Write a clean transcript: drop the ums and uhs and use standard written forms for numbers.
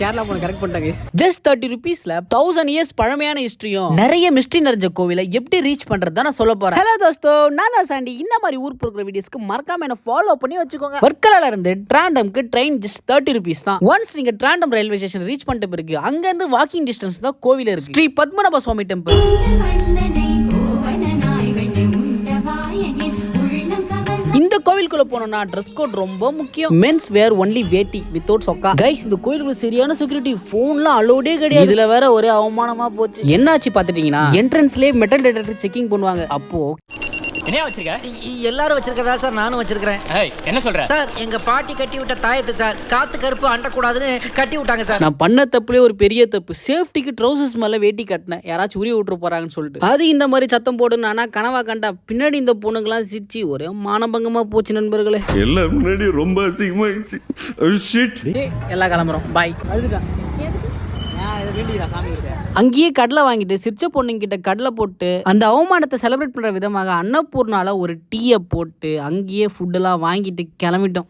கேரளா போன கரெக்ட் பண்ணிட்டாங்க. Just 30 rupeesல 1000 years பழமையான ஹிஸ்டரியும் நிறைய மிஸ்ட்ரி நிறைஞ்ச கோவிலை எப்படி ரீச் பண்றது நான் சொல்ல போறேன். ஹலோ தோஸ்தோ, நான் தான் சாண்டி. இந்த மாதிரி ஊர் போகிற வீடியோஸ்க்கு மறக்காம என்ன ஃபாலோ பண்ணி வச்சுக்கோங்க. வர்க்கலால இருந்து ட்ராண்டம்க்கு ட்ரெயின் ஜஸ்ட் 30 rupees தான். ஒன்ஸ் நீங்க ட்ராண்டம் ரயில்வே ஸ்டேஷன் ரீச் பண்ணிட்ட பிறகு அங்க இருந்து வாக்கிங் டிஸ்டன்ஸ் தான் கோவில் இருக்கு. ஸ்ரீ பத்மநாப சுவாமி டெம்பிள். இந்த கோவிலுக்குள்ள போனோம்னா ட்ரெஸ் கோட் ரொம்ப முக்கியம். மென்ஸ் வேர் ஒன்லி வேட்டி வித்தவுட் சொக்கா. கைஸ், இந்த கோயிலுக்குள்ள சரியான செக்யூரிட்டி, போன்லாம் அலோடே கிடையாது. இதுல வேற ஒரே அவமானமா போச்சு. என்னாச்சு பாத்துட்டீங்கன்னா என்ட்ரன்ஸ்லயே மெட்டல் டிடெக்டர் செக்கிங் பண்ணுவாங்க. அப்போ என்ன வச்சிருக்க? எல்லாரும் வச்சிருக்கதா சார், நானும் வச்சிருக்கிறேன். என்ன சொல்ற சார், எங்க பாட்டி கட்டி விட்ட தாயத்து சார், காத்து கருப்பு அண்டக்கூடாதுன்னு கட்டி விட்டாங்க சார். நான் பண்ண தப்புலேயே ஒரு பெரிய தப்பு. சேஃப்டிக்கு ட்ரௌசர்ஸ் மேல வேட்டி கட்டினேன், யாராச்சும் உரிய விட்டுரு போறாங்கன்னு சொல்லிட்டு. அது இந்த மாதிரி சத்தம் போடுன்னு ஆனா கனவா கண்டா பின்னாடி இந்த பொண்ணுங்கெல்லாம் சிரிச்சு ஒரே மானபங்கமா போச்சு நண்பர்களே. எல்லாம் முன்னாடி ரொம்ப அசிங்கமாயிடுச்சு. எல்லாம் கிளம்புறோம், பாய். அங்கேயே கடலை வாங்கிட்டு சிரிச்ச பொண்ணுங்க கிட்ட கடலை போட்டு அந்த அவமானத்தை செலிப்ரேட் பண்ற விதமாக அன்னபூர்ணால ஒரு டீயை போட்டு அங்கேயே ஃபுட்டெல்லாம் வாங்கிட்டு கிளம்பிட்டோம்.